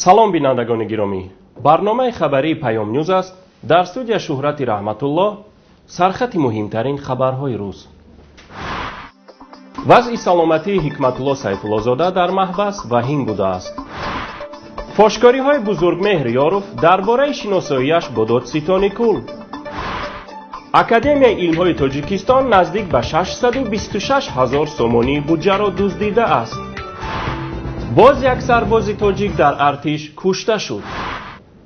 سلام بینندگان گرامی، برنامه خبری پیام نیوز است. در استودیو شهرت رحمت الله سرخط مهمترین خبرهای روز. وضع سلامتی حکمت الله سیف الله زاده در محبس وخیم بوده است. فاشکاری های بزرگمهر یاروف درباره شناساییش با دادستان کل. اکادمی علم های تاجیکستان نزدیک به 626,000 سومانی بودجه را دزدیده است. باز یک سرباز تاجیک در ارتش کشته شد.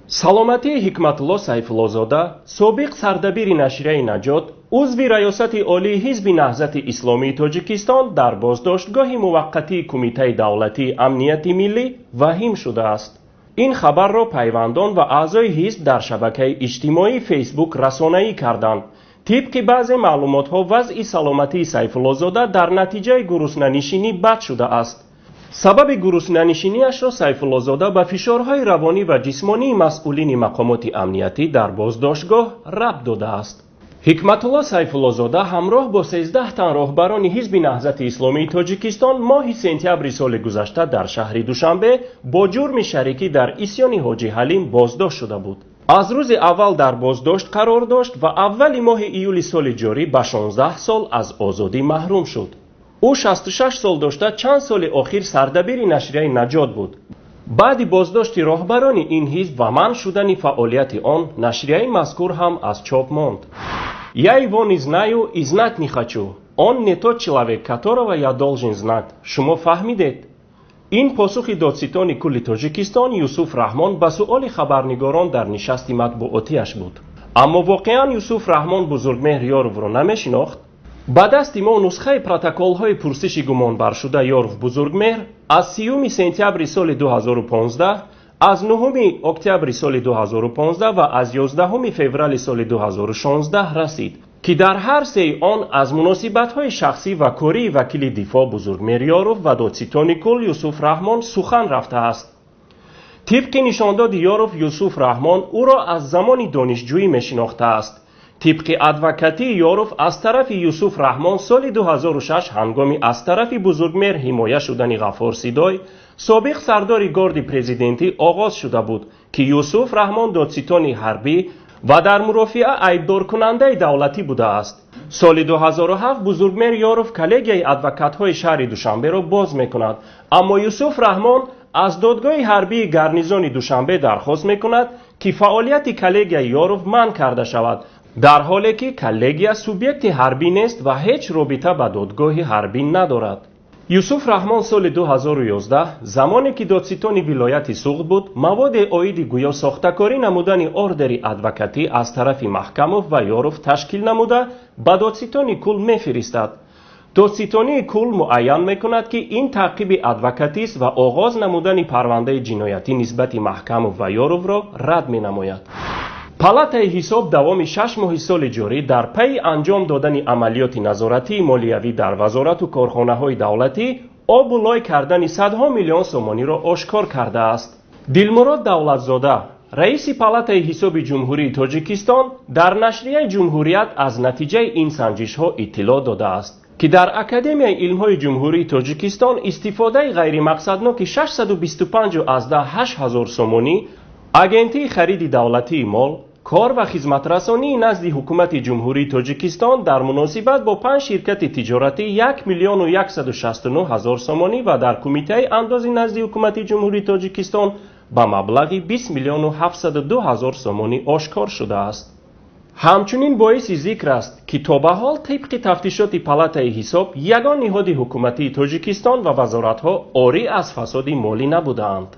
سلامتی حکمت الله سیف الله زاده سابق سردبیر نشریه نجات عضو ریاست عالی حزب نهضت اسلامی تاجیکستان در بازداشتگاه موقتی کمیته دولتی امنیت ملی وخیم شده است. این خبر را پیوندان و اعضای حزب در شبکه اجتماعی فیسبوک رسانه‌ای کردند. طبق بعضی معلومات ها وضع سلامتی سیف الله زاده در نتیجه گرسنه‌نشینی بد شده است. سبب گرسنه‌نشینی‌اش را سیف الله زاده به فشارهای روانی و جسمانی مسئولین مقامات امنیتی در بازداشتگاه ربط داده است. حکمت الله سیف الله زاده همراه با 13 تن راهبران حزب نهضت اسلامی تاجیکستان ماه سپتامبر سال گذشته در شهر دوشنبه با جرم شریکی در عصیان حاجی حلیم بازداشت شده بود. از روز اول در بازداشت قرار داشت و اول ماه ایول سال جاری به 16 سال از آزادی محروم شد. او 66 سال داشته چند سال اخیر سردبیر نشریه نجات بود. بعد بازداشت راهبران این حزب و منع شدن فعالیت آن، نشریه مذکور هم از چاپ ماند. Я его не знаю и знать не хочу. Он не тот человек, которого я должен знать. شما فهمیدید؟ این پاسخ دادستان کل تاجیکستان یوسف رحمان به سؤال خبرنگاران در نشست مطبوعاتیش بود. اما واقعا یوسف رحمان بزرگمهر یاروف را نمیشناخت. با دست ما نسخه پروتکل های پرسش گمانبر شده یاروف بزرگمهر از 30 سپتامبر سال 2015، از 9 اکتبر سال 2015 و از 11 فوریه سال 2016 رسید که در هر سه آن از مناسبت های شخصی و کاری وکیل دفاع بزرگمهر یاروف و دادستان کل یوسف رحمان سخن رفته است. طبق نشانداد یاروف، یوسف رحمان او را از زمان دانشجویی میشناخته است. طبق ادوکاتی یاروف از طرف یوسف رحمان سال 2006 هنگامی از طرف بزرگمهر حمایه شدن غفار سیدای سابق سردار گارد پرزیدنتی آغاز شده بود که یوسف رحمان دادستان حربی و در مرافعه عیبدار کننده دولتی بوده است. سال 2007 بزرگمهر یاروف کلگیای ادوکات های شهر دوشنبه را باز میکند، اما یوسف رحمان از دادگاه حربی گارنیزون دوشنبه درخواست میکند که فعالیت کلگیای یاروف منع کرده شود، در حالی که کلگیا سوبیکت حربی نیست و هیچ رابطه با دادگاه حربی ندارد. یوسف رحمان سال 2011 زمانی که دادستان ولایت سوخت بود، مواد عاید گویا ساختکاری نمودن اوردر ادوکاتی از طرف محکمه و یاروف تشکیل نموده به دادستان کل میفرستد. دادستانی کل معین میکند که این تعقیب ادوکاتی است و آغاز نمودن پرونده جنایتی نسبت محکمه و یاروف را رد می نماید. پالاتای حساب دوام 6 ماه سال جاری در پی انجام دادن عملیات نظارتی مالیوی در وزارت و کارخانه های دولتی آب و لای کردن صدها میلیون سومانی را آشکار کرده است. دلمراد دولتزاده، رئیس پالاتای حساب جمهوری تاجیکستان، در نشریه جمهوریت از نتیجه این سنجش ها اطلاع داده است که در اکادمی علم های جمهوری تاجیکستان استفاده غیر مقصدناک 625,000 سومانی اجنتی خرید دولتی مال، کار و خدمت رسانی نزد حکومت جمهوری تاجیکستان در مناسبت با 5 شرکت تجارتی 1,169,000 سومانی و در کمیته اندازی نزد حکومت جمهوری تاجیکستان با مبلغ 20,702,000 سومانی آشکار شده است. همچنین باعث ذکر است که تا به حال طبق تفتیشات پالاتای حساب یگان نهاد حکومتی تاجیکستان و وزارت‌ها عاری از فساد مالی نبودند.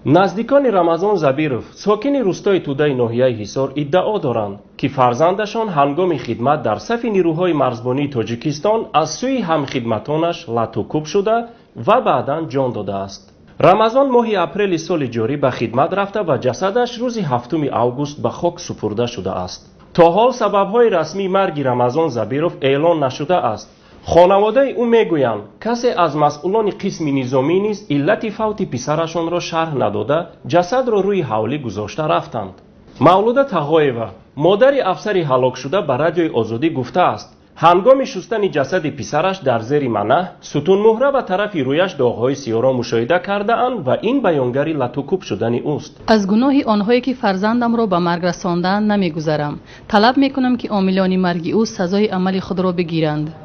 نزدیکان رمضان زبیروف، ساکن روستای تودای ناحیه حصار، ادعا دارند که فرزندشان هنگام خدمت در صف نیروهای مرزبانی تاجیکستان از سوی همخدمتانش لطوکوب شده و بعداً جان داده است. رمضان ماه اپریل سال جاری به خدمت رفته و جسدش روز 7 اوگوست به خاک سپرده شده است. تا حال سببهای رسمی مرگ رمضان زبیروف اعلان نشده است. خانواده او میگویند کسی از مسئولان قسم نظامی نیز علت فوت پسرشان را شرح نداده جسد را روی حوله گذاشته رفتند. مولوده تغایوه، مادر افسر هلاک شده به رادیوی آزادی گفته است هنگام شستن جسد پسرش در زیر منه ستون مهره و طرف رویش داغ‌های سیاه را مشاهده کرده اند و این بیانگر لطوکوب شدن اوست. از گناه آنهایی که فرزندم را به مرگ رساندند نمیگذرم. طلب میکنم که عاملان مرگ او سزای عمل خود را بگیرند.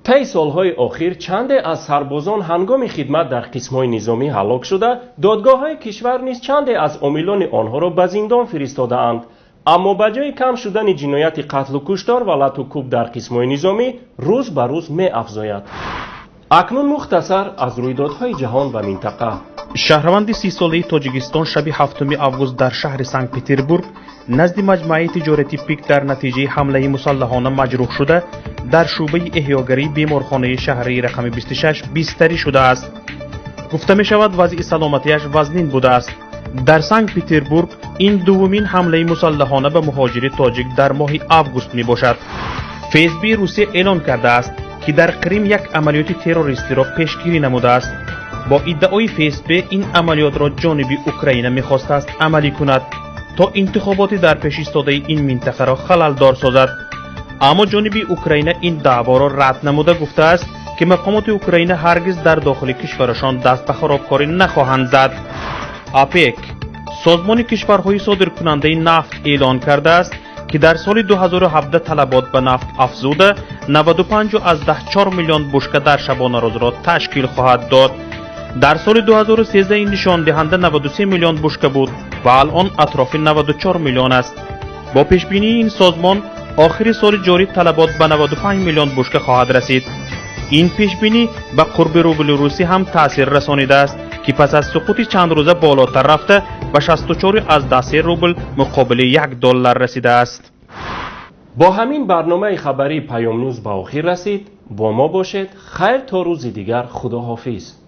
طی سالهای اخیر چند از سربازان هنگام خدمت در قسم‌های نظامی هلاک شده، دادگاه‌های کشور نیز چند از عاملان آنها را به زندان فرستاده‌اند. اما بجای کم شدن جنایت قتل و کشتار و لطوکوب در قسم‌های نظامی روز به روز می‌افزاید. اکنون مختصر از رویدادهای جهان و منطقه. شهروند 30 ساله تاجیکستان شب 7 آگوست در شهر سنت پتربورگ نزد مجمع تجارتی پیک در نتیجه حمله مسلحانه مجروح شده در شعبه احیاگری بیمارخانه شهری رقم 26 بستری شده است. گفته می شود وضع سلامتیش وزنین بوده است. در سنت پتربورگ این دومین حمله مسلحانه به مهاجر تاجیک در ماه آگوست می باشد. فیسبی روسیه اعلان کرده است که در کریم یک عملیات تروریستی را پیشگیری نموده است. با ادعای فیسبی این عملیات را جانب اوکراین می‌خواسته است عملی کند تا انتخابات در پیش ایستاده این منطقه را خلل‌دار سازد. اما جانب اوکراین این دعوا را رد نموده گفته است که مقامات اوکراین هرگز در داخل کشورشان دست به خرابکاری نخواهند زد. آپک سازمان کشورهای صادرکننده نفت اعلان کرده است که در سال 2017 طلبات به نفت افزوده 95.4 میلیون بشکه در شبانه روز را تشکیل خواهد داد. در سال 2013 این نشان دهنده 93 میلیون بشکه بود و الان اطراف 94 میلیون است. با پیش بینی این سازمان آخر سال جاری طلبات به 95 میلیون بشکه خواهد رسید. این پیش بینی به قرب روبل روسی هم تاثیر رسانیده است که پس از سقوط چند روزه بالاتر رفته به 64.10 روبل مقابل $1 رسیده است. با همین برنامه خبری پیام نیوز به آخر رسید. با ما باشید. خیر تا روز دیگر. خداحافظ.